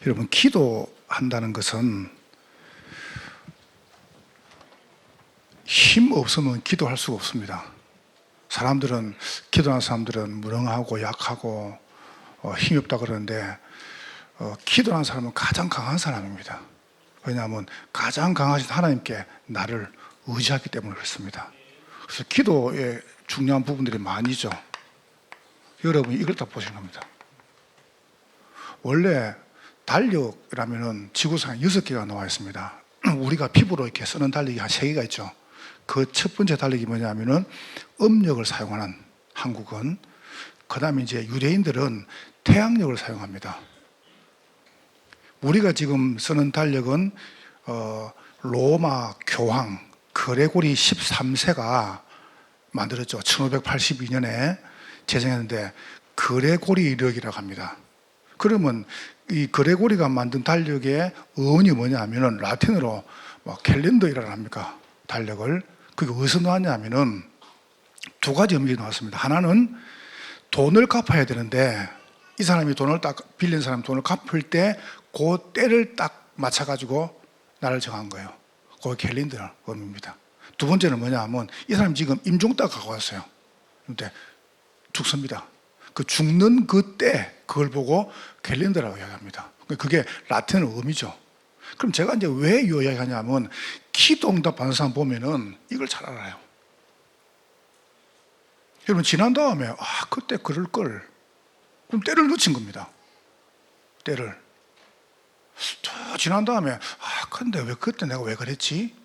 여러분, 기도한다는 것은 힘 없으면 기도할 수가 없습니다. 사람들은, 기도하는 사람들은 무능하고 약하고 힘이 없다 그러는데 기도하는 사람은 가장 강한 사람입니다. 왜냐하면 가장 강하신 하나님께 나를 의지하기 때문에 그렇습니다. 그래서 기도의 중요한 부분들이 많이죠. 여러분이 이걸 딱 보시는 겁니다. 원래 달력이라면은 지구상에 6개가 나와 있습니다. 우리가 피부로 이렇게 쓰는 달력이 한 3개가 있죠. 그 첫 번째 달력이 뭐냐면은 음력을 사용하는 한국은, 그 다음에 이제 유대인들은 태양력을 사용합니다. 우리가 지금 쓰는 달력은 로마 교황 그레고리 13세가 만들었죠. 1582년에 제정했는데 그레고리력이라고 합니다. 그러면 이 그레고리가 만든 달력의 어원이 뭐냐면은 라틴어로 캘린더이라고 합니까? 달력을. 그게 어디서 나왔냐면은 두 가지 의미가 나왔습니다. 하나는 돈을 갚아야 되는데 이 사람이 돈을 딱 빌린 사람이 돈을 갚을 때 그 때를 딱 맞춰가지고 날을 정한 거예요. 그게 캘린더 의미입니다. 두 번째는 뭐냐면 이 사람이 지금 임종 딱 갖고 왔어요. 근데 죽습니다. 그 죽는 그 때 그걸 보고 캘린더라고 이야기합니다. 그게 라틴어 의미죠. 그럼 제가 이제 왜 이 이야기 하냐면 기도 응답하는 사람 보면은 이걸 잘 알아요. 여러분, 지난 다음에 그때 그럴 걸, 그럼 때를 놓친 겁니다. 때를 지난 다음에 근데 왜 그때 내가 왜 그랬지?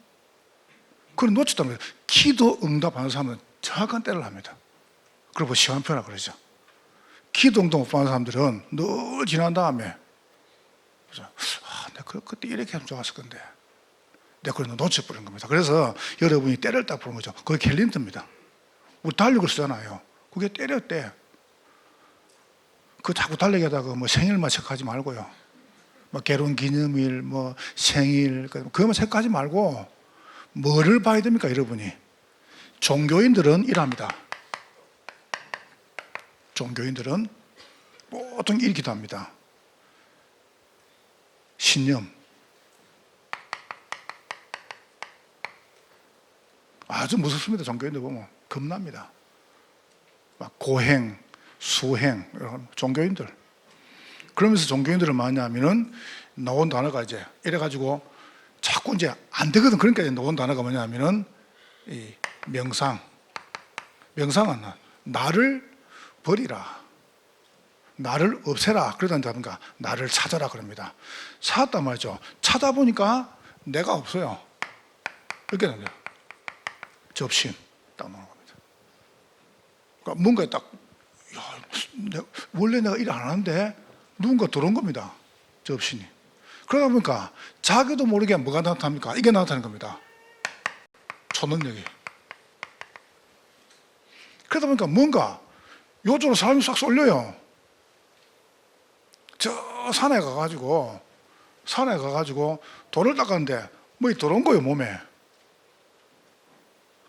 그걸 놓쳤다면 기도 응답하는 사람은 정확한 때를 합니다. 그리고 시간표라 그러죠. 기도 응답 못 받는 사람들은 늘 지난 다음에 내가 그때 이렇게 하면 좋았을 건데 내가 그걸 놓쳐버린 겁니다. 그래서 여러분이 때를 딱 보는 거죠. 그게 캘린더입니다. 우리 달력을 쓰잖아요. 그게 때려 때. 그 자꾸 달력에다가 생일만 체크하지 말고요. 결혼 기념일, 생일, 그것만 체크하지 말고 뭐를 봐야 됩니까, 여러분이? 종교인들은 이랍니다. 종교인들은 보통 이렇게 합니다. 신념. 아주 무섭습니다. 종교인들 보면 겁납니다. 고행, 수행, 종교인들. 그러면서 종교인들은 뭐냐면은 나온 단어가 이제 이래가지고 자꾸 이제 안 되거든. 그러니까 이제 나온 단어가 뭐냐면은 이 명상. 명상은 나를 버리라, 나를 없애라. 그러다 보니까 나를 찾아라 그럽니다. 찾았단 말이죠. 찾아보니까 내가 없어요. 이렇게 됩니다. 접신 딱 나오는 겁니다. 그러니까 뭔가 딱 원래 내가 일 안 하는데 누군가 들어온 겁니다. 접신이. 그러다 보니까 자기도 모르게 뭐가 나타납니까? 이게 나타나는 겁니다. 초능력이. 그러다 보니까 뭔가 요쪽으로 사람이 싹 쏠려요. 저 산에 가가지고 돌을 닦았는데 들어온 거예요, 몸에.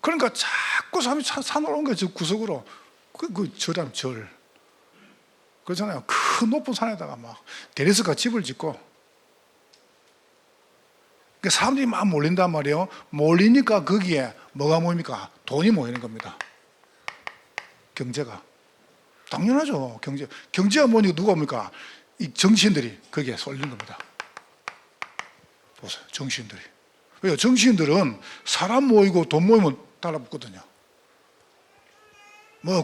그러니까 자꾸 사람이 산으로 온 거예요, 저 구석으로. 절이라면 절. 그렇잖아요. 큰 높은 산에다가 데리스가 집을 짓고. 그러니까 사람들이 막 몰린단 말이에요. 몰리니까 거기에 뭐가 모입니까? 돈이 모이는 겁니다. 경제가. 당연하죠. 경제가 모이니까 누가 옵니까? 이 정치인들이 거기에 쏠리는 겁니다. 보세요. 정치인들이. 왜요? 정치인들은 사람 모이고 돈 모이면 달라붙거든요.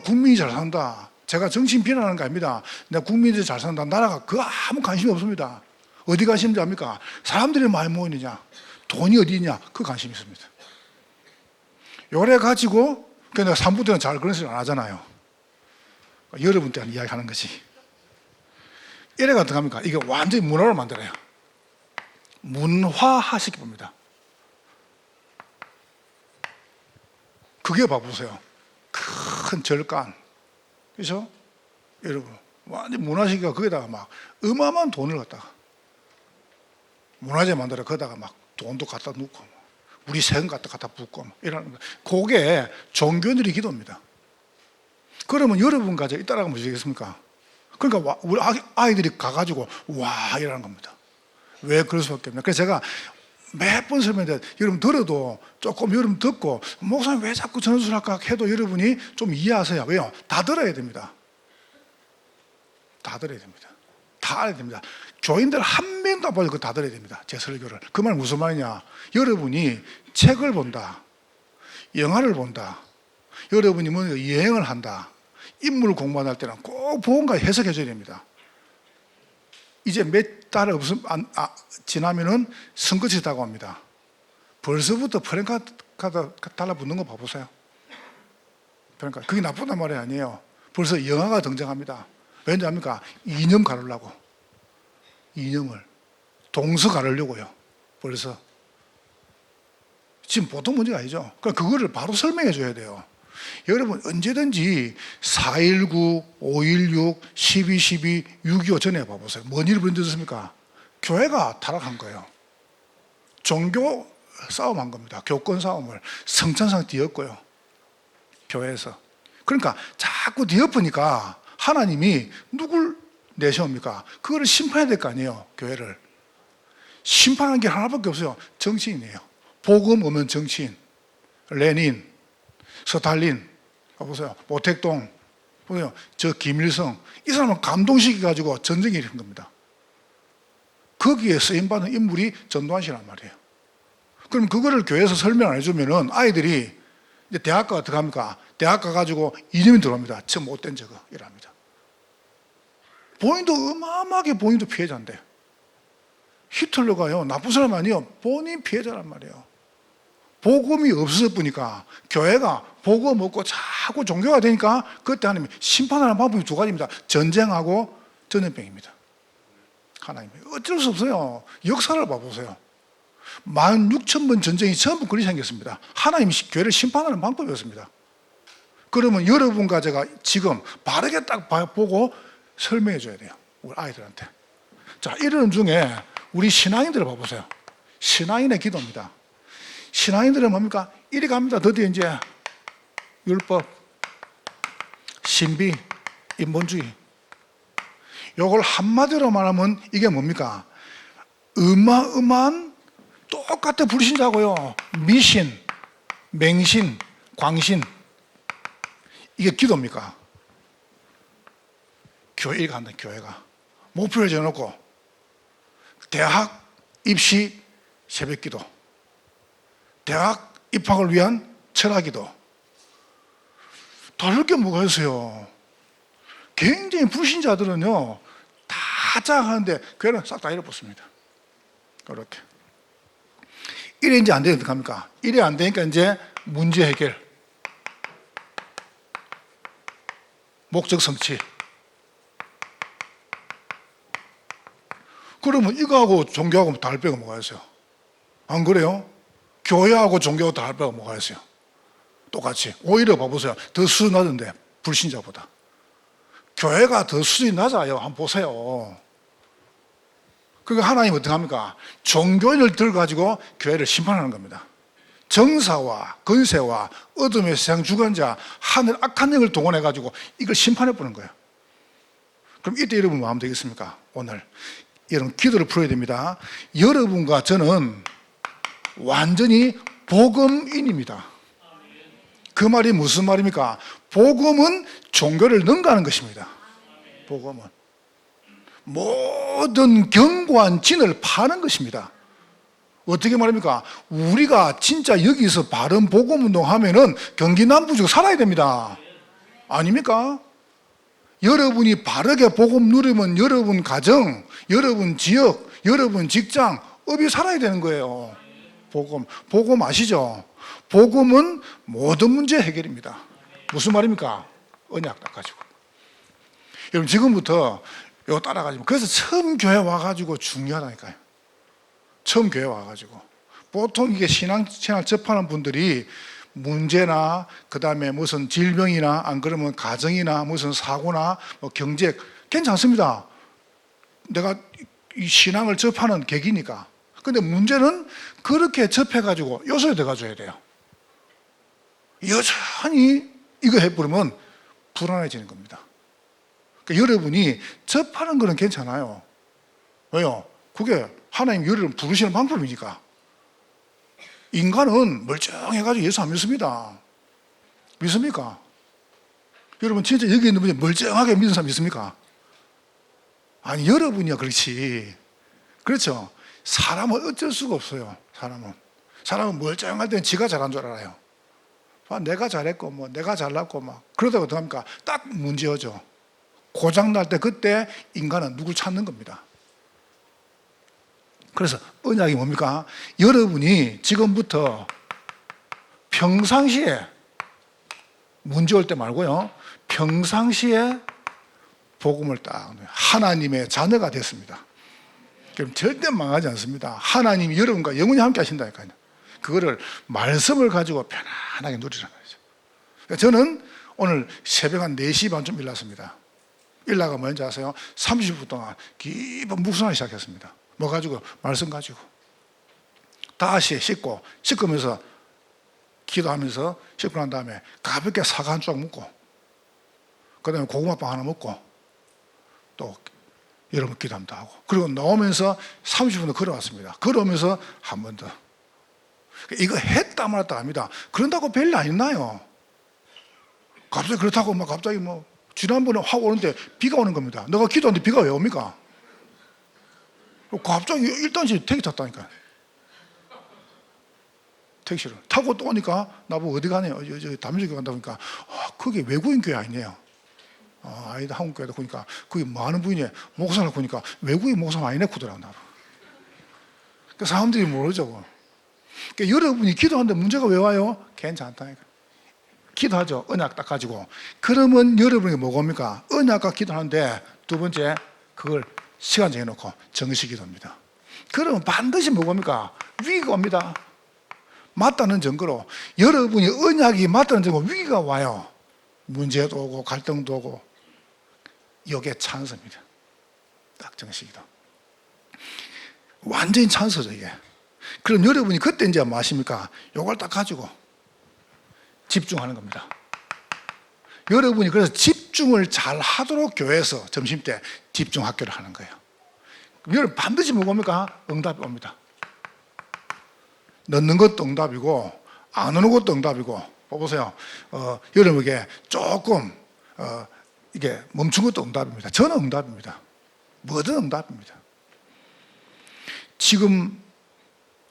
국민이 잘 산다. 제가 정치인 비난하는 거 아닙니다. 내가 국민들이 잘 산다. 나라가 그거 아무 관심이 없습니다. 어디 관심인지 압니까? 사람들이 많이 모이느냐, 돈이 어디 있냐, 그 관심이 있습니다. 요래 가지고, 내가 3부 때는 잘 그런 소리 안 하잖아요. 여러분 때는 이야기 하는 거지. 이래가 어떻게 합니까? 이게 완전히 문화로 만들어요. 문화화 시켜봅니다. 그게 봐보세요. 큰 절간. 그죠? 여러분, 완전 문화시기가 거기다가 어마어마한 돈을 갖다가 문화재 만들어 거기다가 돈도 갖다 놓고 우리 세금 갖다 붓고 이러는 거. 그게 종교인들의 기도입니다. 그러면 여러분 가져 이 따라가면 되겠습니까? 그러니까 우리 아이들이 가가지고 와 이러는 겁니다. 왜 그럴 수밖에 없냐. 그래서 제가 몇 번 설명했는데 여러분 들어도 조금 여러분 듣고 목사님 왜 자꾸 전수를 할까 해도 여러분이 좀 이해하세요. 왜요? 다 들어야 됩니다. 다 들어야 됩니다. 다 알아야 됩니다. 교인들 한 명도 안 빠지고 그거 다 들어야 됩니다. 제 설교를. 그 말 무슨 말이냐. 여러분이 책을 본다, 영화를 본다, 여러분이 뭐 여행을 한다, 인물을 공부할 때는 꼭 복음과 해석해 줘야 됩니다. 이제 몇 달 지나면은 선거철이 다가옵니다. 벌써부터 프랭카드 달라붙는 거 봐보세요. 그러니까 그게 나쁘단 말이 아니에요. 벌써 영화가 등장합니다. 왠지 압니까? 이념 가르려고. 이념을. 동서 가르려고요. 벌써. 지금 보통 문제가 아니죠. 그러니까 그거를 바로 설명해 줘야 돼요. 여러분 언제든지 4.19, 5.16, 12.12, 6.25 전에 봐보세요. 뭔 일이 벌어졌습니까? 교회가 타락한 거예요. 종교 싸움한 겁니다. 교권 싸움을 성찬상 뒤엎고요. 교회에서. 그러니까 자꾸 뒤엎으니까 하나님이 누굴 내세웁니까? 그거를 심판해야 될 거 아니에요. 교회를. 심판하는 게 하나밖에 없어요. 정치인이에요. 복음 없는 정치인. 레닌, 스탈린, 보세요. 모택동, 보세요. 저 김일성, 이 사람은 감동시켜가지고 전쟁이 일어난 겁니다. 거기에 쓰임받은 인물이 전두환 씨란 말이에요. 그럼 그거를 교회에서 설명 안 해주면은 아이들이 이제 대학 가 어떻게 합니까? 대학 가가지고 이념이 들어옵니다. 저 못된 저거, 이랍니다. 본인도 어마어마하게 본인도 피해자인데. 히틀러가요, 나쁜 사람 아니에요. 본인 피해자란 말이에요. 복음이 없어서 보니까 교회가 복음 없고 자꾸 종교가 되니까 그때 하나님이 심판하는 방법이 두 가지입니다. 전쟁하고 전염병입니다. 하나님이 어쩔 수 없어요. 역사를 봐보세요. 16,000번 전쟁이 전부 그리 생겼습니다. 하나님이 교회를 심판하는 방법이었습니다. 그러면 여러분과 제가 지금 바르게 딱 보고 설명해 줘야 돼요. 우리 아이들한테. 자, 이런 중에 우리 신앙인들을 봐보세요. 신앙인의 기도입니다. 신앙인들은 뭡니까? 이리 갑니다. 드디어 이제 율법, 신비, 인본주의. 요걸 한마디로 말하면 이게 뭡니까? 어마어마한 똑같은 불신자고요. 미신, 맹신, 광신. 이게 기도입니까? 교회가 한다, 교회가. 목표를 정해놓고 대학 입시 새벽 기도, 대학 입학을 위한 철학 기도. 다를 게 뭐가 있어요? 굉장히 불신자들은요, 다 짜하는데 교회는 싹 다 잃어버렸습니다. 그렇게. 이래 이제 안 되면 어떡합니까? 이래 안 되니까 이제 문제 해결. 목적 성취. 그러면 이거하고 종교하고 다를 바가 뭐가 있어요? 안 그래요? 교회하고 종교하고 다를 바가 뭐가 있어요? 똑같이. 오히려 봐보세요. 더 수준 낮은데, 불신자보다. 교회가 더 수준이 낮아요. 한번 보세요. 그러니까 하나님은 어떻게 합니까? 종교인을 들어가지고 교회를 심판하는 겁니다. 정사와 건세와 어둠의 세상 주관자, 하늘 악한 영을 동원해가지고 이걸 심판해보는 거예요. 그럼 이때 여러분 뭐 하면 되겠습니까? 오늘. 여러분 기도를 풀어야 됩니다. 여러분과 저는 완전히 복음인입니다. 그 말이 무슨 말입니까? 복음은 종교를 능가하는 것입니다. 복음은 모든 견고한 진을 파는 것입니다. 어떻게 말합니까? 우리가 진짜 여기서 바른 복음 운동하면은 경기 남부지구 살아야 됩니다. 아닙니까? 여러분이 바르게 복음 누리면 여러분 가정, 여러분 지역, 여러분 직장, 업이 살아야 되는 거예요. 복음 아시죠? 복음은 모든 문제 해결입니다. 무슨 말입니까? 언약 딱 가지고. 여러분 지금부터 이거 따라가지고. 그래서 처음 교회 와가지고 중요하다니까요. 처음 교회 와가지고. 보통 이게 신앙생활 접하는 분들이 문제나 그 다음에 무슨 질병이나 안 그러면 가정이나 무슨 사고나 뭐 경제 괜찮습니다. 내가 이 신앙을 접하는 계기니까. 근데 문제는 그렇게 접해가지고 요소에 들어가줘야 돼요. 여전히 이거 해버리면 불안해지는 겁니다. 그러니까 여러분이 접하는 거는 괜찮아요. 왜요? 그게 하나님 열을 부르시는 방법이니까. 인간은 멀쩡해가지고 예수 안 믿습니다. 믿습니까? 여러분 진짜 여기 있는 분이 멀쩡하게 믿는 사람 있습니까? 아니 여러분이야 그렇지. 그렇죠? 사람은 어쩔 수가 없어요. 사람은 멀쩡할 때는 지가 잘한 줄 알아요. 내가 잘했고 뭐 내가 잘났고 막 그러다가 어떡합니까? 딱 문제여져. 고장날 때 그때 인간은 누굴 찾는 겁니다. 그래서 언약이 뭡니까? 여러분이 지금부터 평상시에 문제 올 때 말고요, 평상시에 복음을 딱 하나님의 자녀가 됐습니다. 그럼 절대 망하지 않습니다. 하나님이 여러분과 영원히 함께 하신다니까요. 그거를 말씀을 가지고 편안하게 누리라는 거죠. 저는 오늘 새벽 한 4시 반쯤 일났습니다. 일나가 뭔지 아세요? 30분 동안 깊은 묵상을 시작했습니다. 뭐 가지고? 말씀 가지고. 다시 씻으면서 기도하면서 씻고 난 다음에 가볍게 사과 한 조각 먹고, 그 다음에 고구마빵 하나 먹고, 또 여러분 기도함도 하고, 그리고 나오면서 30분 더 걸어왔습니다. 걸어오면서 한 번 더. 이거 했다 말았다 합니다. 그런다고 별일 안 있나요? 갑자기 그렇다고 막 갑자기 뭐 지난번에 확 오는데 비가 오는 겁니다. 내가 기도하는데 비가 왜 옵니까? 갑자기 일단 택시 탔다니까. 택시를 타고 또 오니까 나보고 어디 가네요? 담임교회 간다 보니까 그게 외국인 교회 아니네요. 아니다, 한국 교회다. 그러니까 그게 뭐 하는 분이냐? 목사를 보니까 외국인 목사 아니네 그러더라고. 그러니까 사람들이 모르죠. 그러니까 여러분이 기도하는데 문제가 왜 와요? 괜찮다니까. 기도하죠. 언약 딱 가지고. 그러면 여러분이 뭐겁니까? 언약과 기도하는데 두 번째 그걸 시간 정해놓고 정식 기도입니다. 그러면 반드시 뭐겁니까? 위기가 옵니다. 맞다는 증거로 여러분이 언약이 맞다는 증거로 위기가 와요. 문제도 오고 갈등도 오고. 이게 찬스입니다. 딱 정식 기도. 완전히 찬스죠 이게. 그럼 여러분이 그때 이제 뭐 하십니까? 요걸 딱 가지고 집중하는 겁니다. 여러분이 그래서 집중을 잘 하도록 교회에서 점심 때 집중 학교를 하는 거예요. 여러분 반드시 뭐겁니까? 응답이 옵니다. 넣는 것도 응답이고 안 넣는 것도 응답이고. 보세요. 여러분에게 조금 이게 멈춘 것도 응답입니다. 저는 응답입니다. 뭐든 응답입니다. 지금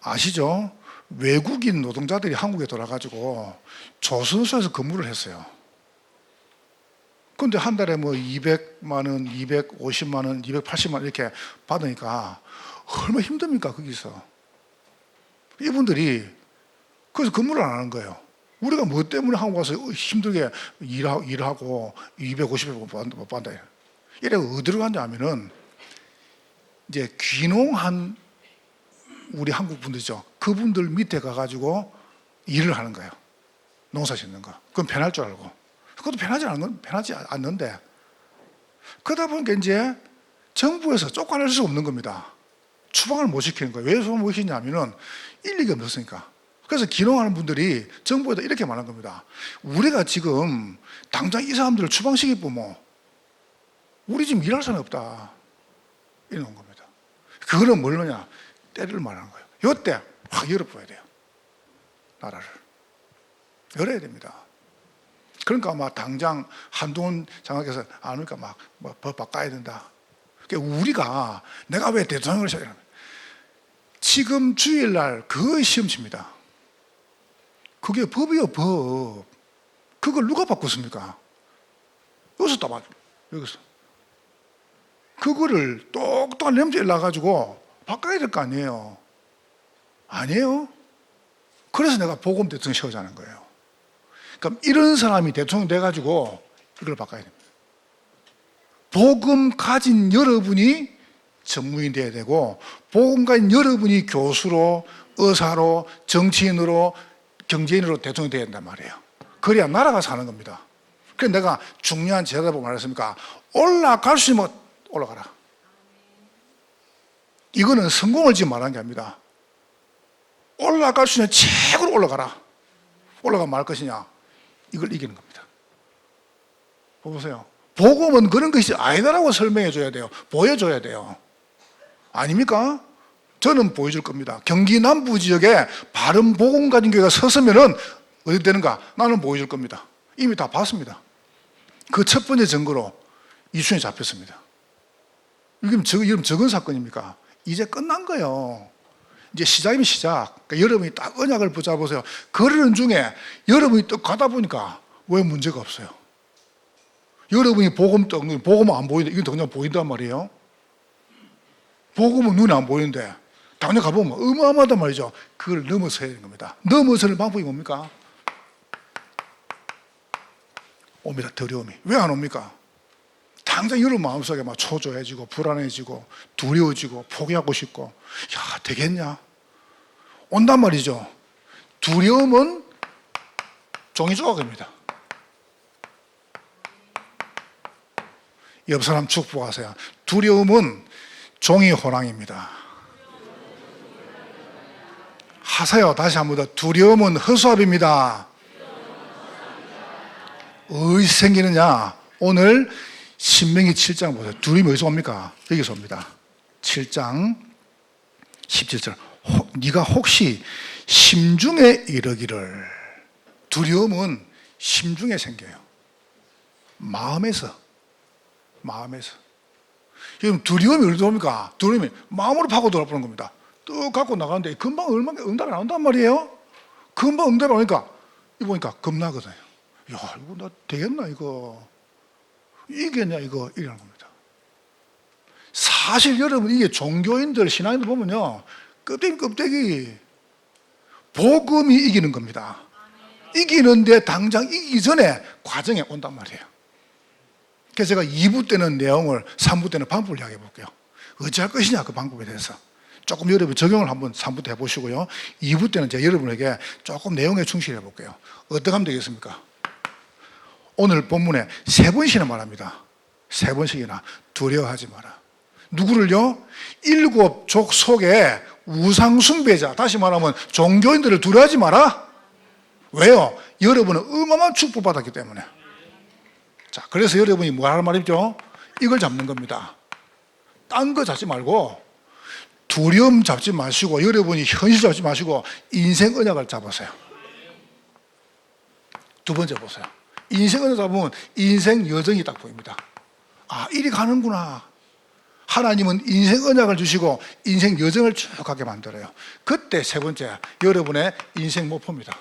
아시죠? 외국인 노동자들이 한국에 돌아가지고 조선소에서 근무를 했어요. 그런데 한 달에 뭐 200만 원, 250만 원, 280만 원 이렇게 받으니까 얼마나 힘듭니까 거기서. 이분들이 그래서 근무를 안 하는 거예요. 우리가 뭐 때문에 한국 와서 힘들게 일하고 250만 못 받는다. 이래 어디로 갔냐 하면은 이제 귀농한 우리 한국 분들이죠. 그분들 밑에 가가지고 일을 하는 거예요. 농사 짓는 거. 그건 편할 줄 알고. 그것도 편하지 않는데. 그러다 보니까 이제 정부에서 쫓아낼 수 없는 겁니다. 추방을 못 시키는 거예요. 왜 못 시키냐면은 일리가 없었으니까. 그래서 귀농하는 분들이 정부에다 이렇게 말한 겁니다. 우리가 지금 당장 이 사람들을 추방시킬 뿐 우리 지금 일할 사람이 없다. 이런 겁니다. 그거는 뭐냐? 때를 말하는 거예요. 이때 확 열어줘야 돼요. 나라를. 열어야 됩니다. 그러니까 아마 당장 한동훈 장관께서 안 오니까 막 법 바꿔야 된다. 그러니까 우리가 내가 왜 대통령을 시작하냐. 지금 주일날 그 시험 칩니다. 그게 법이요, 법. 그걸 누가 바꿨습니까? 여기서 또 봐요. 여기서. 그거를 똑똑한 냄새를 나가지고 바꿔야 될 거 아니에요. 아니에요? 그래서 내가 복음 대통령 시켜자는 거예요. 그럼 이런 사람이 대통령 돼가지고 이걸 바꿔야 됩니다. 복음 가진 여러분이 전무인 돼야 되고, 복음 가진 여러분이 교수로, 의사로, 정치인으로, 경제인으로 대통령이 돼야 된단 말이에요. 그래야 나라가 사는 겁니다. 그래서 내가 중요한 제자 보고 말했습니까? 올라갈 수 있으면 올라가라. 이거는 성공을 지금 말하는 게 아닙니다. 올라갈 수 있는 최고로 올라가라. 올라가면 말 것이냐? 이걸 이기는 겁니다. 보세요. 복음은 그런 것이 아니다라고 설명해 줘야 돼요. 보여줘야 돼요. 아닙니까? 저는 보여줄 겁니다. 경기 남부 지역에 바른 복음 가진 교회가 섰으면은 어디 되는가? 나는 보여줄 겁니다. 이미 다 봤습니다. 그 첫 번째 증거로 이순이 잡혔습니다. 이건 적은 사건입니까? 이제 끝난 거예요. 이제 시작이면 시작. 그러니까 여러분이 딱 언약을 붙잡으세요. 그러는 중에 여러분이 또 가다 보니까 왜 문제가 없어요? 여러분이 복음은 안 보이는데, 이건 그냥 보인단 말이에요. 복음은 눈에 안 보이는데, 당연히 가보면 어마어마하단 말이죠. 그걸 넘어서야 되는 겁니다. 넘어서는 방법이 뭡니까? 옵니다. 두려움이. 왜 안 옵니까? 당장 여러분 마음속에 막 초조해지고, 불안해지고, 두려워지고, 포기하고 싶고, 야, 되겠냐? 온단 말이죠. 두려움은 종이 조각입니다. 옆 사람 축복하세요. 두려움은 종이 호랑입니다. 하세요. 다시 한 번 더. 두려움은 허수아비입니다. 어디서 생기느냐? 오늘 신명기 7장 보세요. 두려움이 어디서 옵니까? 여기서 옵니다. 7장 17절. 네가 혹시 심중에 이르기를. 두려움은 심중에 생겨요. 마음에서. 여러분, 두려움이 어디서 옵니까? 두려움이 마음으로 파고 돌아보는 겁니다. 또 갖고 나가는데 금방 얼마나 응답이 나온단 말이에요. 금방 응답이 오니까 이거 보니까 겁나거든요. 야, 이거 나 되겠나 이거? 이겠냐 이거? 이러는 겁니다. 사실 여러분, 이게 종교인들, 신앙인들 보면요, 껍데기 복음이 이기는 겁니다. 이기는데 당장 이기기 전에 과정에 온단 말이에요. 그래서 제가 2부 때는 내용을, 3부 때는 방법을 이야기해 볼게요. 어찌할 것이냐, 그 방법에 대해서 조금 여러분 적용을 한번 3부 때 해보시고요. 2부 때는 제가 여러분에게 조금 내용에 충실해 볼게요. 어떻게 하면 되겠습니까? 오늘 본문에 3번씩이나 말합니다. 3번씩이나 두려워하지 마라. 누구를요? 7족 속에 우상숭배자, 다시 말하면 종교인들을 두려워하지 마라. 왜요? 여러분은 어마어마한 축복받았기 때문에. 자, 그래서 여러분이 뭐 하는 말이죠? 이걸 잡는 겁니다. 딴 거 잡지 말고, 두려움 잡지 마시고, 여러분이 현실 잡지 마시고, 인생 언약을 잡으세요. 두 번째 보세요. 인생 언약 잡으면 인생 여정이 딱 보입니다. 아, 이리 가는구나. 하나님은 인생 언약을 주시고 인생 여정을 쭉 가게 만들어요. 그때 세 번째, 여러분의 인생 목표입니다.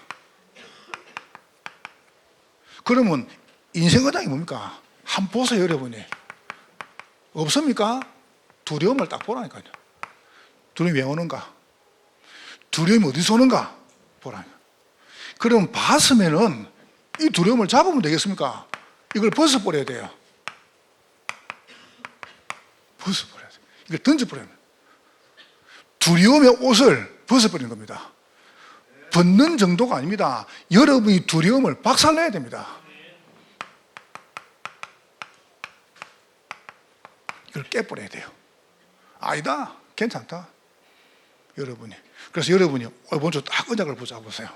그러면 인생 언약이 뭡니까? 한번 보세요, 여러분이. 없습니까? 두려움을 딱 보라니까요. 두려움이 왜 오는가? 두려움이 어디서 오는가? 보라니까. 그럼 봤으면은 이 두려움을 잡으면 되겠습니까? 이걸 벗어버려야 돼요. 벗어버려야 돼요. 이걸 던져버려야 돼요. 두려움의 옷을 벗어버리는 겁니다. 벗는 정도가 아닙니다. 여러분이 두려움을 박살내야 됩니다. 이걸 깨버려야 돼요. 아니다, 괜찮다. 여러분이. 그래서 여러분이 먼저 딱 언약을 붙잡으세요.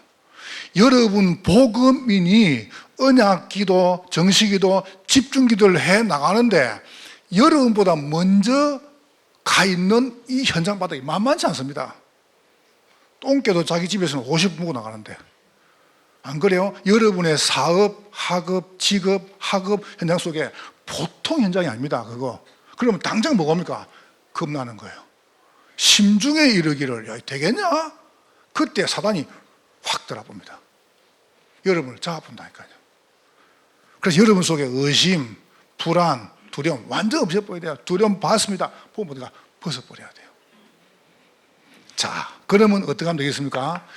여러분 복음인이 언약 기도, 정식 기도, 집중 기도를 해 나가는데 여러분보다 먼저 가 있는 이 현장 바닥이 만만치 않습니다. 똥개도 자기 집에서는 50 묵고 나가는데, 안 그래요? 여러분의 사업, 학업, 직업, 학업 현장 속에 보통 현장이 아닙니다. 그거. 그러면 당장 뭐가 옵니까? 겁나는 거예요. 심중에 이르기를, 야, 되겠냐? 그때 사단이 확 들어봅니다. 여러분을 잡아본다니까요. 그래서 여러분 속에 의심, 불안, 두려움 완전 없애버려야 돼요. 두려움 봤습니다. 보면 우리가 벗어버려야 돼요. 자, 그러면 어떻게 하면 되겠습니까?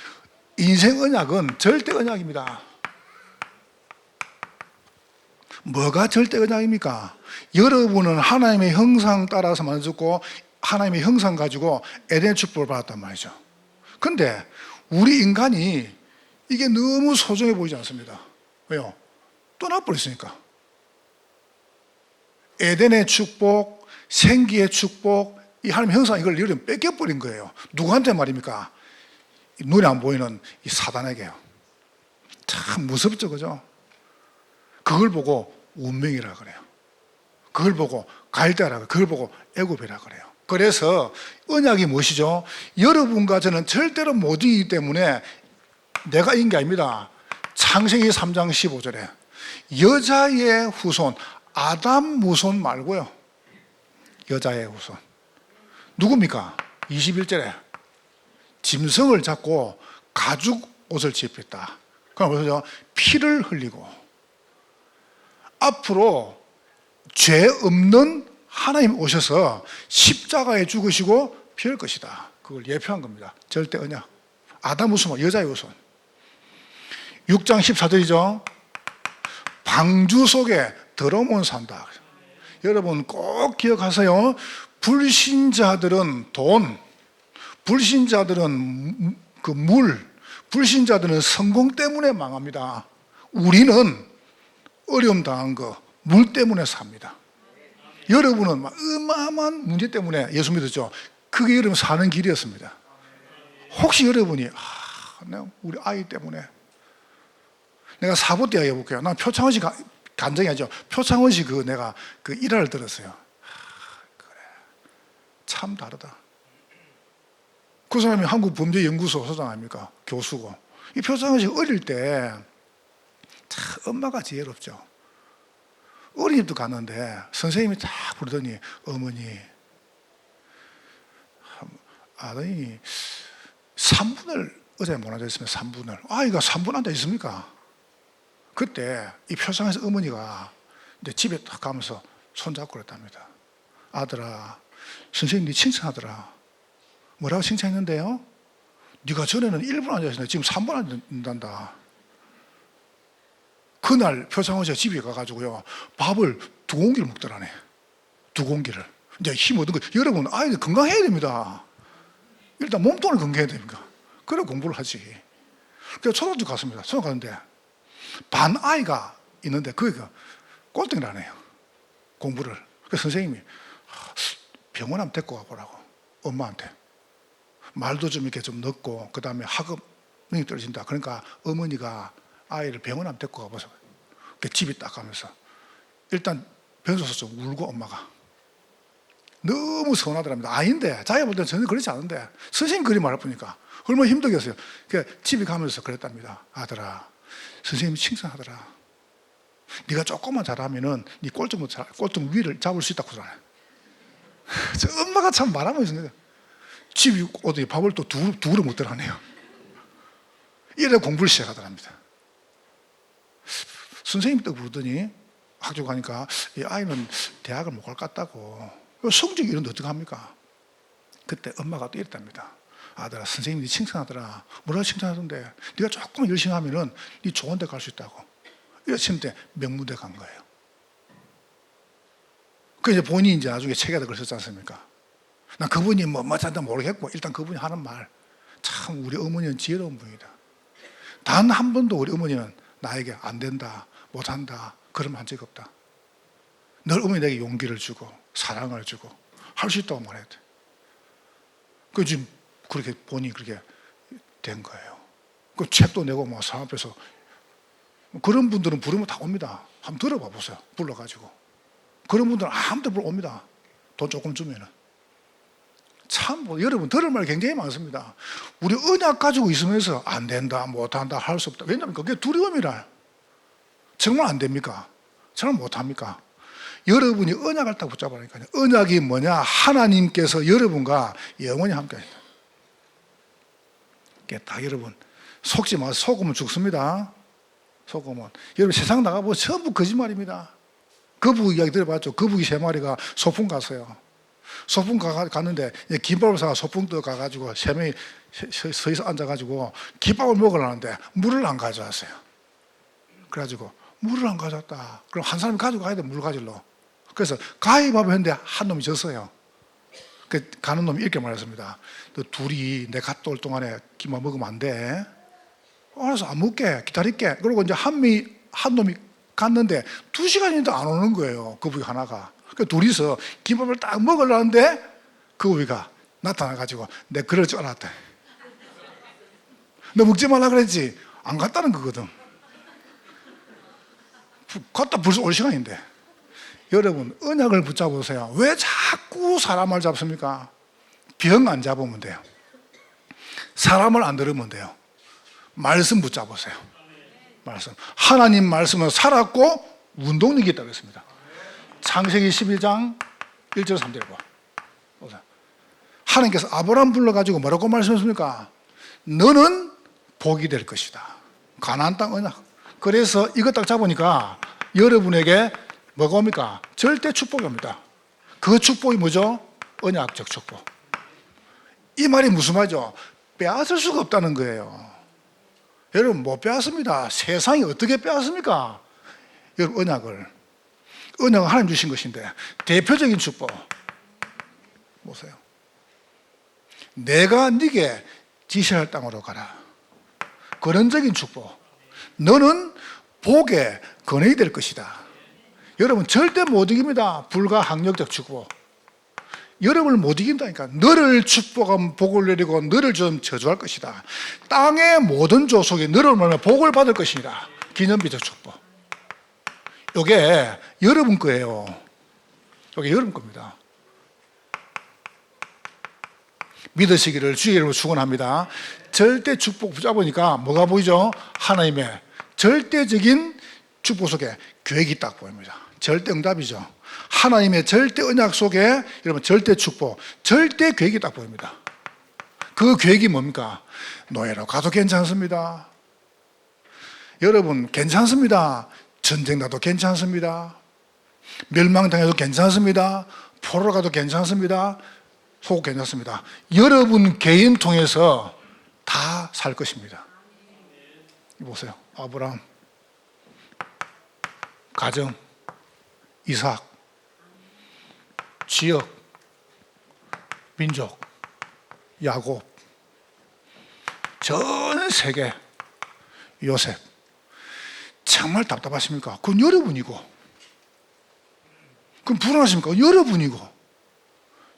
인생 언약은 절대 언약입니다. 뭐가 절대 언약입니까? 여러분은 하나님의 형상 따라서 만들었고 하나님의 형상 가지고 에덴 축복을 받았단 말이죠. 그런데 우리 인간이 이게 너무 소중해 보이지 않습니다. 왜요? 떠나버렸으니까. 에덴의 축복, 생기의 축복, 이 하나님의 형상, 이걸 여러분 뺏겨버린 거예요. 누구한테 말입니까? 눈에 안 보이는 이 사단에게요. 참 무섭죠, 그죠? 그걸 보고 운명이라 그래요. 그걸 보고 갈대라 그래요. 그걸 보고 애굽이라 그래요. 그래서 언약이 무엇이죠? 여러분과 저는 절대로 못 이기기 때문에 내가 이긴 게 아닙니다. 창세기 3장 15절에 여자의 후손, 아담 후손 말고요. 여자의 후손. 누굽니까? 21절에 짐승을 잡고 가죽 옷을 입혔다. 그럼 보세요. 피를 흘리고 앞으로 죄 없는 하나님 오셔서 십자가에 죽으시고 피할 것이다. 그걸 예표한 겁니다. 절대 언약. 아담 후손, 여자의 후손. 6장 14절이죠. 방주 속에 더러움은 산다. 여러분 꼭 기억하세요. 불신자들은 돈, 불신자들은 그 물, 불신자들은 성공 때문에 망합니다. 우리는 어려움 당한 거, 물 때문에 삽니다. 여러분은 막 어마어마한 문제 때문에 예수 믿었죠. 그게 여러분 사는 길이었습니다. 혹시 여러분이 내가 우리 아이 때문에 내가 사고 때 해볼게요. 난 표창원 씨 간증이 아니죠. 표창원 씨 내가 그 일화를 들었어요. 그래, 참 다르다. 그 사람이 한국범죄연구소 소장 아닙니까? 교수고. 이 표창원 씨 어릴 때 참 엄마가 지혜롭죠. 어린이집도 갔는데 선생님이 딱 부르더니 어머니 아더니 3분을 어제 못 앉아있으면 3분을 아이가 3분 앉아있습니까? 그때 이 표상에서 어머니가 이제 집에 딱 가면서 손잡고 그랬답니다. 아들아, 선생님 네 칭찬하더라. 뭐라고 칭찬했는데요? 네가 전에는 1분 앉아있었는데 지금 3분 앉는단다. 그날 표창원씨가 집에 가가지고요 밥을 2공기를 먹더라네. 2공기를 이제 힘 얻은 거. 여러분 아이들 건강해야 됩니다. 일단 몸통을 건강해야 됩니다. 그래 공부를 하지. 그래서 초등학교 갔습니다. 초등학교 갔는데 반 아이가 있는데 그게 꼴등을 안 해요. 공부를. 그래서 선생님이 병원 한번 데리고 가보라고. 엄마한테 말도 좀 이렇게 좀 넣고 그 다음에 학업이 떨어진다. 그러니까 어머니가 아이를 병원 한번 데리고 가보세요. 집에 딱 가면서 일단 변소서 좀 울고 엄마가 너무 서운하더랍니다. 아닌데 자기가 볼 때는 전혀 그렇지 않은데 선생님 그리 말할 뿐이니까 얼마나 힘들겠어요. 그러니까 집에 가면서 그랬답니다. 아들아, 선생님이 칭찬하더라. 네가 조금만 잘하면은 네 꼴등 위를 잡을 수 있다고 그러네. 엄마가 참 말하면 있습니다. 집에 오더니 밥을 또 두 그릇 먹더라네요. 이래 공부를 시작하더랍니다. 선생님 또 부르더니 학교 가니까 이 아이는 대학을 못 갈 것 같다고. 성적이 이런데 어떡합니까? 그때 엄마가 또 이랬답니다. 아들아, 선생님이 칭찬하더라. 뭐라고 칭찬하던데? 네가 조금 열심히 하면은 네 좋은 데 갈 수 있다고. 이랬을 때 명문대 간 거예요. 그 이제 본인이 이제 나중에 책에다 글 썼지 않습니까? 난 그분이 뭐 잘다 모르겠고 일단 그분이 하는 말 참 우리 어머니는 지혜로운 분이다. 단 한 번도 우리 어머니는 나에게 안 된다, 못한다 그러면 한 적이 없다. 늘 어머니 내게 용기를 주고 사랑을 주고 할 수 있다고 말해야 돼. 그 지금 그렇게 본인이 그렇게 된 거예요. 그 책도 내고 뭐 사람 앞에서 그런 분들은 부르면 다 옵니다. 한번 들어봐 보세요. 불러가지고 그런 분들은 아무도 불러 옵니다. 돈 조금 주면은. 참 여러분 들을 말 굉장히 많습니다. 우리 언약 가지고 있으면서 안 된다, 못한다, 할 수 없다. 왜냐하면 그게 두려움이라. 정말 안 됩니까? 정말 못합니까? 여러분이 언약을 딱 붙잡으니까요. 언약이 뭐냐? 하나님께서 여러분과 영원히 함께 하신다. 딱 여러분 속지 마세요. 속으면 죽습니다. 속으면. 여러분 세상 나가보면 전부 거짓말입니다. 거북이 이야기 들어봤죠? 거북이 3마리가 소풍 갔어요. 소풍 갔는데 김밥을 사가 소풍 또 가가지고 3명이 서서 앉아가지고 김밥을 먹으려는데 물을 안 가져왔어요. 그래가지고 물을 안 가져왔다. 그럼 한 사람이 가지고 가야 돼, 물 가지러. 그래서 가위바위보 했는데 한 놈이 졌어요. 그 가는 놈이 이렇게 말했습니다. 너 둘이 내 갔다 올 동안에 김밥 먹으면 안 돼. 알아서 안 먹게, 기다릴게. 그리고 이제 한 놈이 갔는데 2시간인데 안 오는 거예요. 거북이 하나가. 그 둘이서 김밥을 딱 먹으려는데 거북이가 나타나가지고 내 그럴 줄 알았다. 너 먹지 말라 그랬지? 안 갔다는 거거든. 갔다 벌써 올 시간인데. 여러분 언약을 붙잡으세요. 왜 자꾸 사람을 잡습니까? 병 안 잡으면 돼요. 사람을 안 들으면 돼요. 말씀 붙잡으세요. 말씀. 하나님 말씀은 살았고 운동력이 있다고 했습니다. 창세기 11장 1절 3절 봐. 하나님께서 아브라함 불러가지고 뭐라고 말씀하십니까? 너는 복이 될 것이다. 가나안 땅 언약. 그래서 이거 딱 잡으니까 여러분에게 뭐가 옵니까? 절대 축복이 옵니다. 그 축복이 뭐죠? 언약적 축복. 이 말이 무슨 말이죠? 빼앗을 수가 없다는 거예요. 여러분 못 빼앗습니다. 세상이 어떻게 빼앗습니까? 여러분 언약은 하나님 주신 것인데 대표적인 축복 보세요. 내가 네게 지시할 땅으로 가라. 근원적인 축복. 너는 복의 근원이 될 것이다. 여러분 절대 못 이깁니다. 불가항력적 축복. 여러분을 못 이긴다니까. 너를 축복하면 복을 내리고 너를 좀 저주할 것이다. 땅의 모든 조속이 너를 말하면 복을 받을 것이다. 기념비적 축복. 이게 여러분 거예요. 이게 여러분 겁니다. 믿으시기를 주의 이름으로 축원합니다. 절대 축복 붙잡으니까 뭐가 보이죠? 하나님의 절대적인 축복 속에 계획이 딱 보입니다. 절대 응답이죠. 하나님의 절대 언약 속에 여러분 절대 축복, 절대 계획이 딱 보입니다. 그 계획이 뭡니까? 노예로 가도 괜찮습니다. 여러분 괜찮습니다. 전쟁 나도 괜찮습니다. 멸망당해도 괜찮습니다. 포로로 가도 괜찮습니다. 소국 괜찮습니다. 여러분 개인 통해서 다 살 것입니다. 보세요. 아브라함, 가정, 이삭, 지역, 민족, 야곱, 전 세계, 요셉. 정말 답답하십니까? 그건 여러분이고. 그럼 불안하십니까? 여러분이고.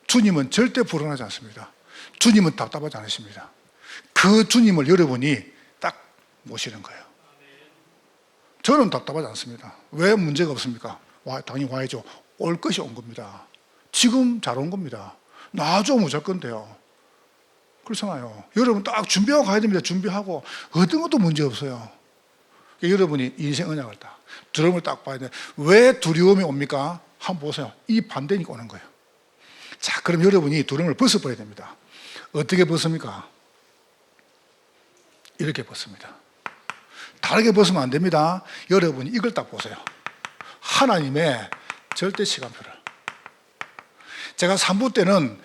주님은 절대 불안하지 않습니다. 주님은 답답하지 않으십니다. 그 주님을 여러분이 딱 모시는 거예요. 저는 답답하지 않습니다. 왜 문제가 없습니까? 당연히 와야죠. 올 것이 온 겁니다. 지금 잘 온 겁니다. 나중에 못 잘 건데요. 그렇잖아요. 여러분 딱 준비하고 가야 됩니다. 준비하고 어떤 것도 문제 없어요. 여러분이 인생 언약을 딱 두려움을 딱 봐야 돼요. 왜 두려움이 옵니까? 한번 보세요. 이 반대니까 오는 거예요. 자, 그럼 여러분이 두려움을 벗어버려야 됩니다. 어떻게 벗습니까? 이렇게 벗습니다. 다르게 벗으면 안 됩니다. 여러분이 이걸 딱 보세요. 하나님의 절대 시간표를. 제가 3부 때는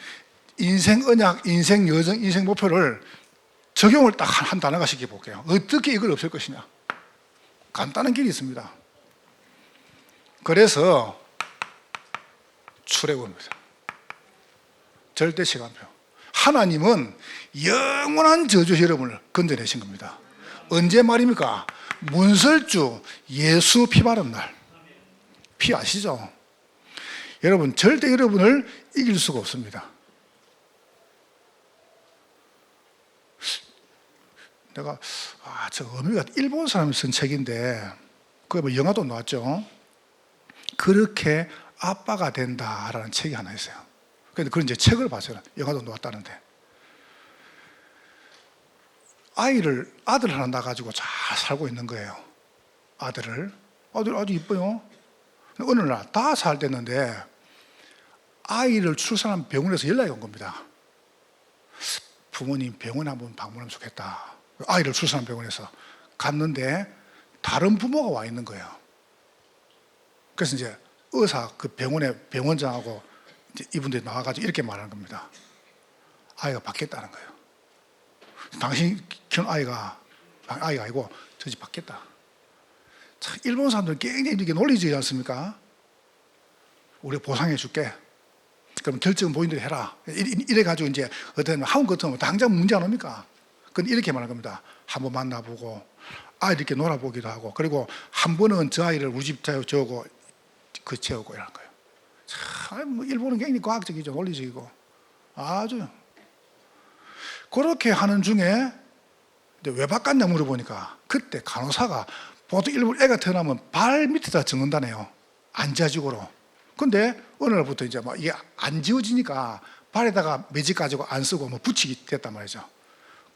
인생 언약, 인생 여정, 인생 목표를 적용을 딱 한 단어가 시켜볼게요. 어떻게 이걸 없앨 것이냐. 간단한 길이 있습니다. 그래서 출애굽입니다. 절대 시간표. 하나님은 영원한 저주 여러분을 건져내신 겁니다. 언제 말입니까? 문설주 예수 피 바른 날. 피 아시죠? 여러분 절대 여러분을 이길 수가 없습니다. 내가 저 의미가 일본 사람이 쓴 책인데 그게 뭐 영화도 나왔죠. 그렇게 아빠가 된다라는 책이 하나 있어요. 그런데 그런 이제 책을 봤어요. 영화도 나왔다는데 아들 하나 낳아가지고 잘 살고 있는 거예요. 아들 아주 이뻐요. 어느 날 다 잘 됐는데 아이를 출산한 병원에서 연락이 온 겁니다. 부모님 병원에 한번 방문하면 좋겠다. 아이를 출산한 병원에서 갔는데 다른 부모가 와 있는 거예요. 그래서 이제 의사 그 병원의 병원장하고 이제 이분들이 나와가지고 이렇게 말하는 겁니다. 아이가 받겠다는 거예요. 당신 키운 아이가 아니고 저 집 받겠다. 참 일본 사람들은 굉장히 이렇게 논리적이지 않습니까? 우리 보상해 줄게. 그럼 결정은 본인들이 해라. 이래가지고 이제 어떤 한국 같으면 당장 문제 안 옵니까? 그건 이렇게 말하는 겁니다. 한번 만나보고 아이 이렇게 놀아보기도 하고 그리고 한 번은 저 아이를 우리 집 재우고 재우고 이런 거예요. 참 뭐 일본은 굉장히 과학적이죠. 논리적이고 아주 그렇게 하는 중에 왜 바꿨냐 물어보니까 그때 간호사가 보통 일본 애가 태어나면 발 밑에다 적는다네요. 안자식으로 근데 어느 날부터 이제 막 이게 안 지워지니까 발에다가 매직 가지고 안 쓰고 뭐 붙이기 됐단 말이죠.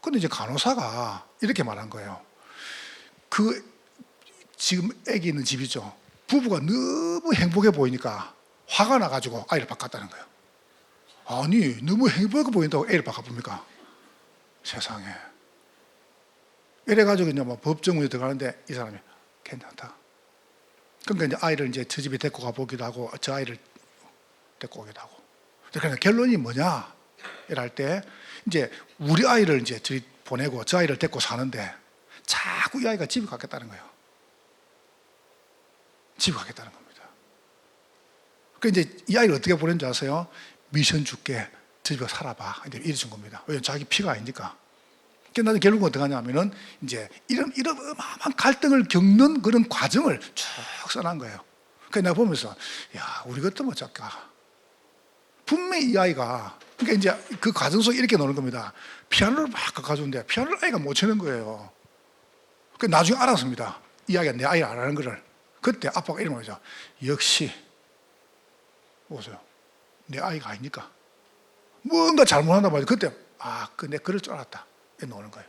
근데 이제 간호사가 이렇게 말한 거예요. 그 지금 애기 있는 집이죠. 부부가 너무 행복해 보이니까 화가 나가지고 아이를 바꿨다는 거예요. 아니, 너무 행복해 보인다고 애를 바꿔봅니까? 세상에. 이래가지고 이제 뭐 법정으로 들어가는데 이 사람이 괜찮다. 그러니까 이제 아이를 이제 저 집에 데리고 가보기도 하고 저 아이를 데리고 오기도 하고. 그러니까 결론이 뭐냐? 이럴 때 이제 우리 아이를 이제 저희 보내고 저 아이를 데리고 사는데 자꾸 이 아이가 집에 가겠다는 거예요. 집에 가겠다는 겁니다. 그러니까 이제 이 아이를 어떻게 보낸 줄 아세요? 미션 줄게. 저 집에 살아봐. 이제 이래 준 겁니다. 왜냐면 자기 피가 아니니까. 그러니까 나는 결국은 어떻게 하냐면은 이제 이런 어마어마한 갈등을 겪는 그런 과정을 쭉 써난 거예요. 그러니까 내가 보면서 야, 우리 같으면 어쩔까? 분명히 이 아이가 그러니까 이제 그 과정 속에 이렇게 노는 겁니다. 피아노를 막 가져오는데 피아노를 아이가 못 치는 거예요. 그러니까 나중에 알았습니다. 이 아이가 내 아이를 알아는 거를. 그때 아빠가 이런 말이죠. 역시 보세요. 내 아이가 아니니까 뭔가 잘못한다 말이죠. 그때 내 그럴 줄 알았다. 이렇게 노는 거예요.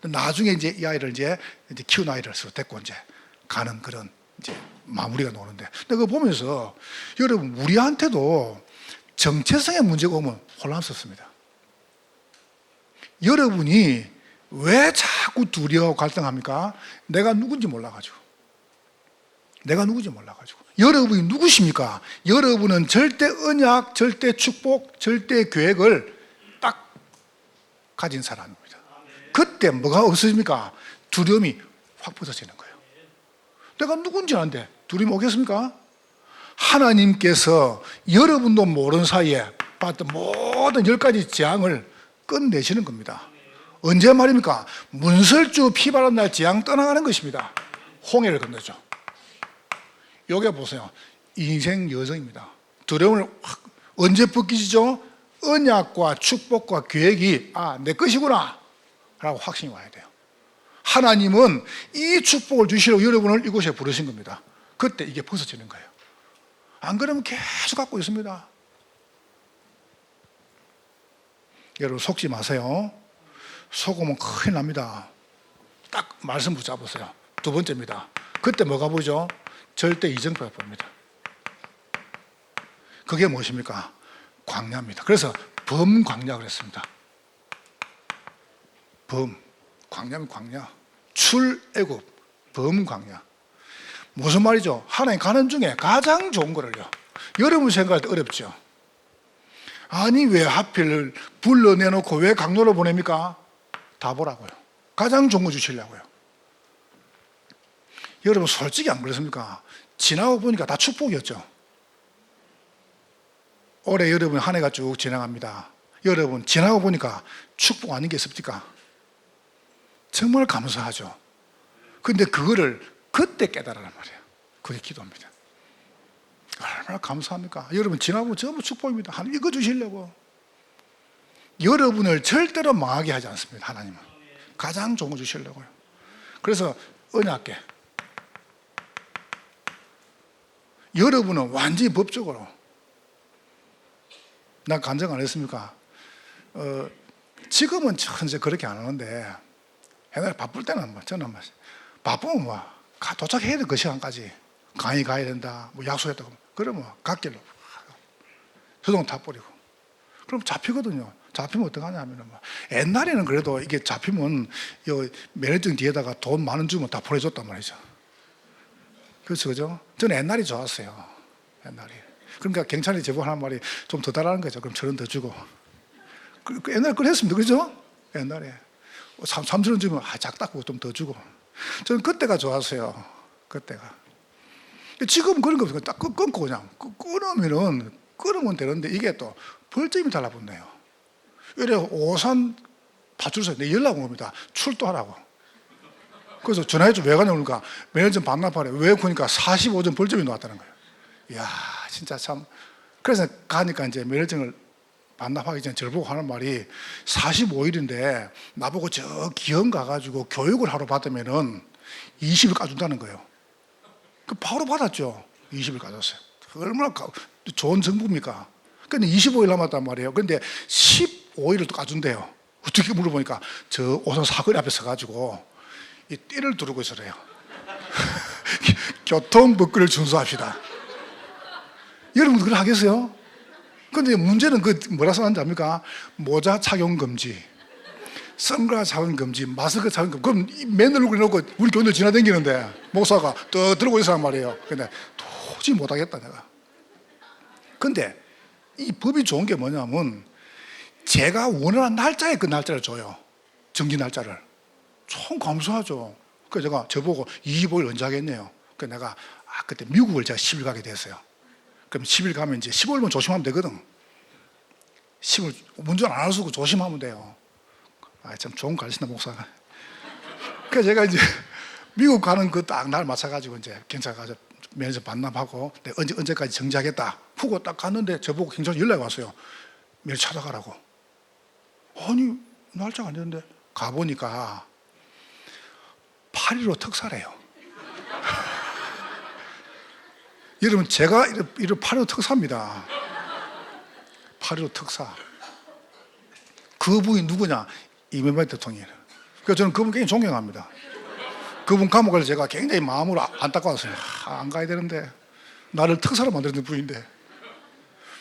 나중에 이제 이 아이를 이제 키운 아이를 서로 데리고 이제 가는 그런 이제 마무리가 노는데, 근데 그거 보면서 여러분 우리한테도 정체성의 문제가 오면 혼란스럽습니다. 여러분이 왜 자꾸 둘이하고 갈등합니까? 내가 누군지 몰라가지고. 여러분이 누구십니까? 여러분은 절대 언약, 절대 축복, 절대 계획을 딱 가진 사람입니다. 그때 뭐가 없어집니까? 두려움이 확 벗어지는 거예요. 내가 누군지 아는데 두려움이 오겠습니까? 하나님께서 여러분도 모르는 사이에 받던 모든 10가지 재앙을 끝내시는 겁니다. 언제 말입니까? 문설주 피바람 날 재앙 떠나가는 것입니다. 홍해를 건너죠. 여기 보세요. 인생 여정입니다. 두려움을 확 언제 벗기시죠? 언약과 축복과 계획이 내 것이구나 라고 확신이 와야 돼요. 하나님은 이 축복을 주시려고 여러분을 이곳에 부르신 겁니다. 그때 이게 벗어지는 거예요. 안 그러면 계속 갖고 있습니다. 여러분 속지 마세요. 속으면 큰일 납니다. 딱 말씀 붙잡으세요. 두 번째입니다. 그때 뭐가 보죠? 절대 이정표가 봅니다. 그게 무엇입니까? 광야입니다. 그래서 범광야 그랬습니다. 광야면 광야. 출애굽, 범광야. 무슨 말이죠? 하나님 가는 중에 가장 좋은 거를요. 여러분 생각할 때 어렵죠? 아니 왜 하필 불러내놓고 왜 강로로 보냅니까? 다 보라고요. 가장 좋은 거 주시려고요. 여러분 솔직히 안 그렇습니까? 지나고 보니까 다 축복이었죠. 올해 여러분 한 해가 쭉 지나갑니다. 여러분 지나고 보니까 축복 아닌 게 있습니까? 정말 감사하죠. 근데 그거를 그때 깨달으란 말이에요. 그게 기도입니다. 얼마나 감사합니까? 여러분 지나고 전부 축복입니다. 하나님 이거 주시려고. 여러분을 절대로 망하게 하지 않습니다. 하나님은 가장 좋은 거 주시려고요. 그래서 언약계 여러분은 완전히 법적으로 난 간증 안 했습니까? 지금은 현재 그렇게 안 하는데 옛날에 바쁠 때는 저는 바쁘면 도착해야 돼. 그 시간까지 강의 가야 된다 뭐 약속했다고 그러면 갓길로 자동 다 버리고 그럼 잡히거든요. 잡히면 어떡하냐 하면 옛날에는 그래도 이게 잡히면 면허증 뒤에다가 돈 10,000원 주면 다 보내줬단 말이죠. 그렇죠, 그죠? 저는 옛날이 좋았어요. 옛날이. 그러니까 경찰이 제보 하는 말이 좀 더 달라는 거죠. 그럼 1,000원 더 주고. 옛날에 그랬습니다. 그죠? 옛날에 3,000원 주면 작다고 좀 더 주고. 저는 그때가 좋았어요. 그때가. 지금 그런 거 없어요. 딱 끊고 그냥 끊으면 되는데 이게 또 벌점이 달라붙네요. 이래 오산 파출소에 내 연락 온 겁니다. 출두하라고. 그래서 전화해줘. 왜 가냐고 그러니까 면허증 반납하래. 왜 그러니까 45점 벌점이 나왔다는 거예요. 이야 진짜 참. 그래서 가니까 이제 면허증을 반납하기 전에 저를 보고 하는 말이 45일인데 나보고 저 기흥 가가지고 교육을 하러 받으면은 20일 까준다는 거예요. 그 바로 받았죠. 20일 까줬어요. 얼마나 좋은 정부입니까? 근데 25일 남았단 말이에요. 그런데 15일을 또 까준대요. 어떻게 물어보니까 저 오산 사거리 앞에 서가지고 이 띠를 두르고 있으래요. 교통법규를 준수합시다. 여러분 그걸 하겠어요? 근데 문제는 그 뭐라 써놨는지 압니까? 모자 착용 금지, 선글라스 착용 금지, 마스크 착용 금지. 그럼 맨 얼굴 놓고 우리 교인들 지나다니는데 목사가 또 들고 있으란 말이에요. 근데 도저히 못하겠다 내가. 근데 이 법이 좋은 게 뭐냐면 제가 원하는 날짜에 그 날짜를 줘요. 정지 날짜를. 참 감사하죠. 그래서 제가 저보고 25일 언제 하겠네요. 그래서 내가 그때 미국을 제가 10일 가게 됐어요. 그럼 10일 가면 이제 15일만 조심하면 되거든. 10일 운전 안 할 수 없고 조심하면 돼요. 참 좋은 거 가르친다 목사가. 그래서 제가 이제 미국 가는 그 딱 날 맞춰가지고 이제 경찰 가서 면접 반납하고 언제까지 정지하겠다 후고 딱 갔는데 저보고 경찰 연락이 왔어요. 매일 찾아가라고. 아니 날짜가 안 되는데 가보니까 8.15 특사래요. 여러분 제가 이런 8.15 특사입니다. 8.15 특사. 그분이 누구냐? 이명박 대통령이에요. 그래서 저는 그분 굉장히 존경합니다. 그분 감옥을 제가 굉장히 마음으로 안타까웠어요. 안 가야 되는데 나를 특사로 만드는 분인데.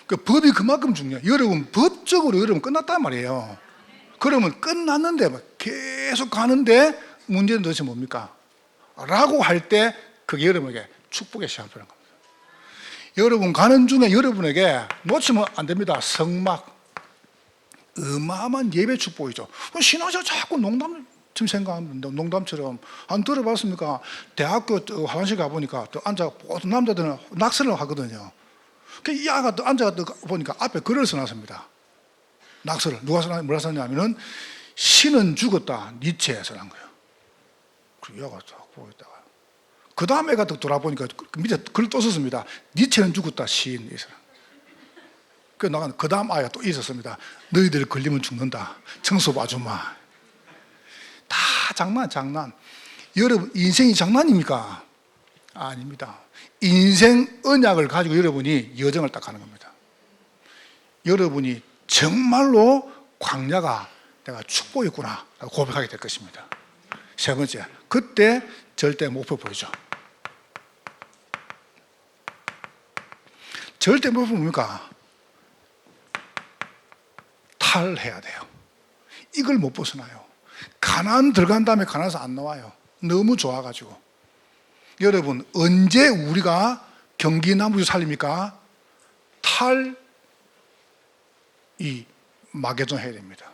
그 법이 그만큼 중요해요. 여러분 법적으로 여러분 끝났단 말이에요. 그러면 끝났는데 계속 가는데 문제는 도대체 뭡니까? 라고 할 때 그게 여러분에게 축복의 시간이 필요한 겁니다. 여러분 가는 중에 여러분에게 놓치면 안 됩니다. 성막. 어마어마한 예배 축복이죠. 신앙생활 자꾸 농담처럼 생각합니다. 농담처럼. 안 들어봤습니까? 대학교 화장실 가보니까 또 앉아, 보통 남자들은 낙서를 하거든요. 이 아가 또 앉아 보니까 앞에 글을 써놨습니다. 낙서를. 뭐라 썼냐면은 신은 죽었다. 니체에 써놓은 거예요. 그리고 이 아가 딱 보고 있다가. 그 다음 애가 또 돌아보니까 밑에 글을 또 썼습니다. 니체는 죽었다. 시인. 그 다음 아이가 또 있었습니다. 너희들 걸리면 죽는다. 청소부 아줌마. 다 장난. 여러분 인생이 장난입니까? 아닙니다. 인생 언약을 가지고 여러분이 여정을 딱 하는 겁니다. 여러분이 정말로 광야가 내가 축복이구나 라고 고백하게 될 것입니다. 세 번째, 그때 절대 목표 보이죠. 절대 목표 뭡니까? 탈해야 돼요. 이걸 못 벗어나요. 가나안 들어간 다음에 가나안에서 안 나와요. 너무 좋아가지고. 여러분 언제 우리가 경기 남부주 살립니까? 이 마게돈 해야 됩니다.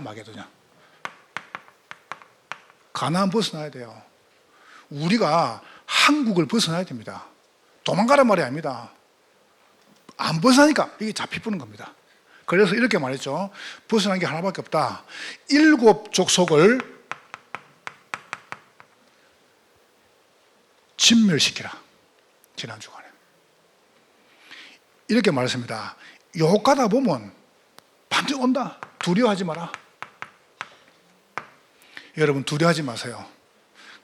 마게돈이야. 가나안 벗어나야 돼요. 우리가 한국을 벗어나야 됩니다. 도망가란 말이 아닙니다. 안 벗어나니까 이게 잡히부는 겁니다. 그래서 이렇게 말했죠. 벗어난 게 하나밖에 없다. 7 족속을 진멸시키라. 지난 주간에 이렇게 말했습니다. 요 가다 보면 반드시 온다. 두려워하지 마라. 여러분 두려워하지 마세요.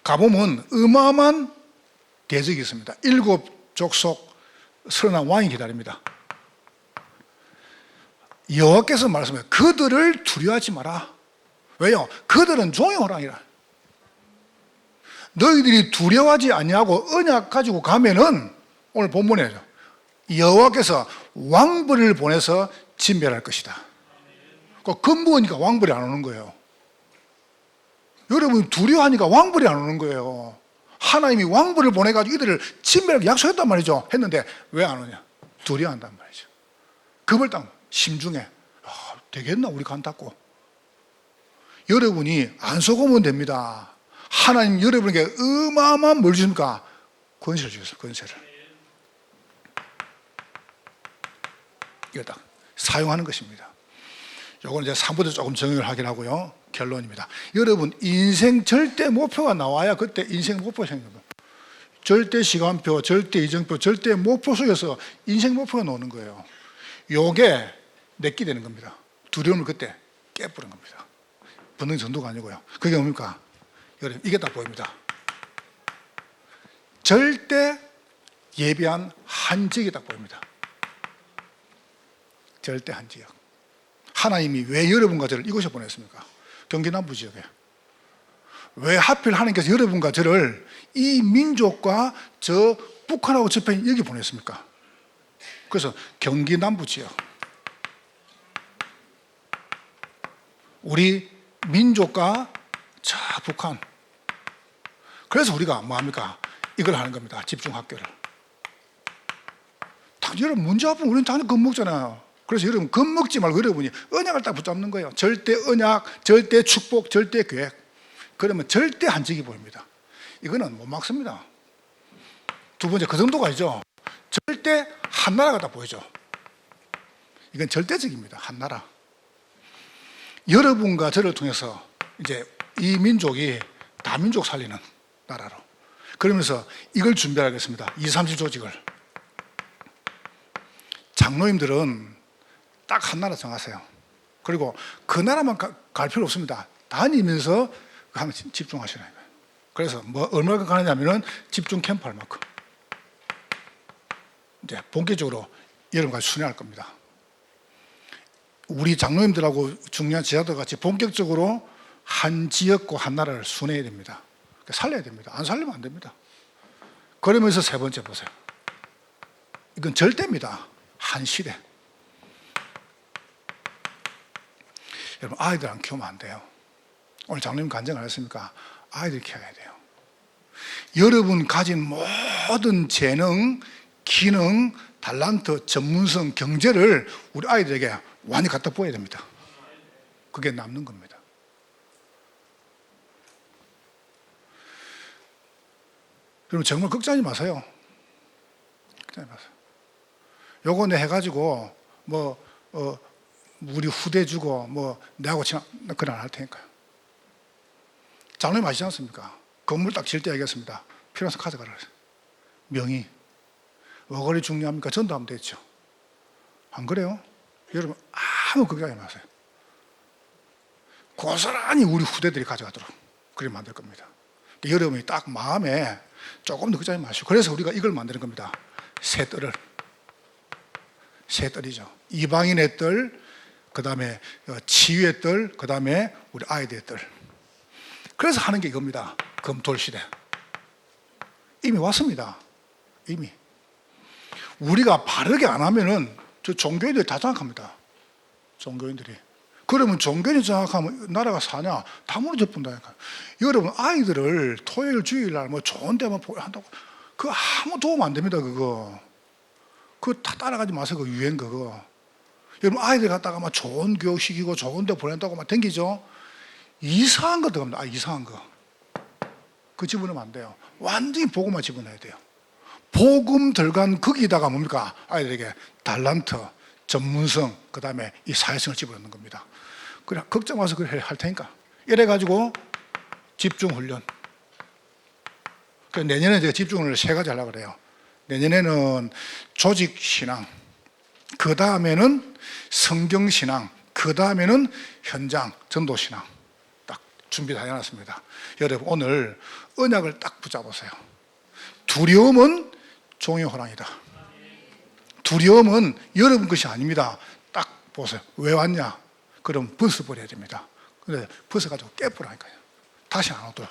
가보면 어마어마한 대적이 있습니다. 7 족속 선한 왕이 기다립니다. 여호와께서 말씀해요. 그들을 두려워하지 마라. 왜요? 그들은 종의 호랑이라. 너희들이 두려워하지 아니하고 언약 가지고 가면은 오늘 본문에죠. 여호와께서 왕벌을 보내서 진멸할 것이다. 근무하니까 왕벌이 안 오는 거예요. 여러분 두려워하니까 왕벌이 안 오는 거예요. 하나님이 왕벌을 보내가지고 이들을 진멸하게 약속했단 말이죠. 했는데 왜 안 오냐? 두려워한단 말이죠. 겁을 딱 심중에 되겠나 우리 간 닦고. 여러분이 안 속으면 됩니다. 하나님 여러분에게 어마어마한 뭘 주십니까? 권세를 주셨어요. 권세를. 이거 딱 사용하는 것입니다. 요거는 이제 3부터 조금 정의를 하긴 하고요. 결론입니다. 여러분 인생 절대 목표가 나와야 그때 인생 목표가 생깁니다. 절대 시간표, 절대 이정표, 절대 목표 속에서 인생 목표가 나오는 거예요. 요게 내끼 되는 겁니다. 두려움을 그때 깨부는 겁니다. 본능 전도가 아니고요. 그게 뭡니까? 여러분 이게 딱 보입니다. 절대 예비한 한 지역이 딱 보입니다. 절대 한 지역. 하나님이 왜 여러분과 저를 이곳에 보냈습니까? 경기 남부 지역에. 왜 하필 하나님께서 여러분과 저를 이 민족과 저 북한하고 접해 여기 보냈습니까? 그래서 경기 남부 지역. 우리 민족과 저 북한. 그래서 우리가 뭐합니까? 이걸 하는 겁니다. 집중학교를. 여러분 문제 앞으면 우리는 당연히 겁먹잖아요. 그래서 여러분 겁먹지 말고 여러분이 언약을 딱 붙잡는 거예요. 절대 언약, 절대 축복, 절대 계획. 그러면 절대 한적이 보입니다. 이거는 못 막습니다. 두 번째, 그 정도가 아니죠. 절대 한 나라가 다 보이죠. 이건 절대적입니다. 한 나라. 여러분과 저를 통해서 이제 이 민족이 다민족 살리는 나라로. 그러면서 이걸 준비하겠습니다. 237 조직을. 장로님들은 딱 한 나라 정하세요. 그리고 그 나라만 갈 필요 없습니다. 다니면서 하면 집중하시라는 거예요. 그래서 뭐 얼마나 가느냐면은 집중 캠프 할 만큼. 이제 본격적으로 여러분과 순회할 겁니다. 우리 장로님들하고 중요한 지자들 같이 본격적으로 한 지역과 한 나라를 순회해야 됩니다. 살려야 됩니다. 안 살리면 안 됩니다. 그러면서 세 번째 보세요. 이건 절대입니다. 한 시대. 여러분 아이들 안 키우면 안 돼요. 오늘 장로님 간증 안 했습니까? 아이들 키워야 돼요. 여러분 가진 모든 재능, 기능, 달란트, 전문성, 경제를 우리 아이들에게 완전히 갖다 보여야 됩니다. 그게 남는 겁니다. 여러분 정말 걱정하지 마세요. 걱정하지 마세요. 요거 내 해가지고 우리 후대 주고 내하고 그건 안 할 테니까요. 장로님 아시지 않습니까? 건물 딱 질 때 얘기했습니다. 필요해서 가져가라. 명의. 워거리 중요합니까? 전도하면 됐죠. 안 그래요? 여러분 아무 걱정하지 마세요. 고스란히 우리 후대들이 가져가도록 그렇게 만들 겁니다. 여러분이 딱 마음에 조금 더 걱정하지 마시고, 그래서 우리가 이걸 만드는 겁니다. 새 뜰을. 새 뜰이죠. 이방인의 뜰, 그 다음에 치유의 뜰, 그 다음에 우리 아이들의 뜰. 그래서 하는 게 이겁니다. 금토일시대. 이미 왔습니다. 이미. 우리가 바르게 안 하면은 저 종교인들이 다 장악합니다. 종교인들이. 그러면 종교인이 장악하면 나라가 사냐? 다 무너져 본다니까요. 여러분 아이들을 토요일 주일날 좋은 데만 한다고 그거 아무 도움 안 됩니다. 그거 다 따라가지 마세요. 그 유행 그거. 여러분 아이들 갖다가 좋은 교육 시키고 좋은 데 보낸다고 댕기죠. 이상한 거 들어갑니다. 이상한 거. 그 집어넣으면 안 돼요. 완전히 복음만 집어넣어야 돼요. 복음 들어간 거기다가 뭡니까? 아이들에게 달란트, 전문성, 그 다음에 이 사회성을 집어넣는 겁니다. 그래, 걱정 마서 그래 할 테니까. 이래가지고 집중훈련. 내년에 제가 집중훈련을 3가지 하려고 그래요. 내년에는 조직신앙, 그 다음에는 성경신앙, 그 다음에는 현장 전도신앙. 딱 준비 다 해놨습니다. 여러분 오늘 언약을 딱 붙잡으세요. 두려움은 종의 호랑이다. 두려움은 여러분 것이 아닙니다. 딱 보세요. 왜 왔냐? 그럼 벗어버려야 됩니다. 근데 벗어가지고 깨부라니까요. 다시 안 오도록.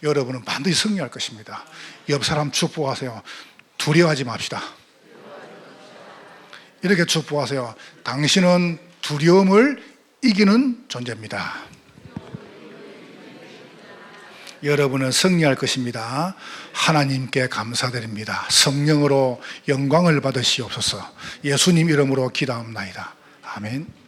여러분은 반드시 승리할 것입니다. 옆 사람 축복하세요. 두려워하지 맙시다. 이렇게 축복하세요. 당신은 두려움을 이기는 존재입니다. 여러분은 승리할 것입니다. 하나님께 감사드립니다. 성령으로 영광을 받으시옵소서. 예수님 이름으로 기도합나이다. 아멘.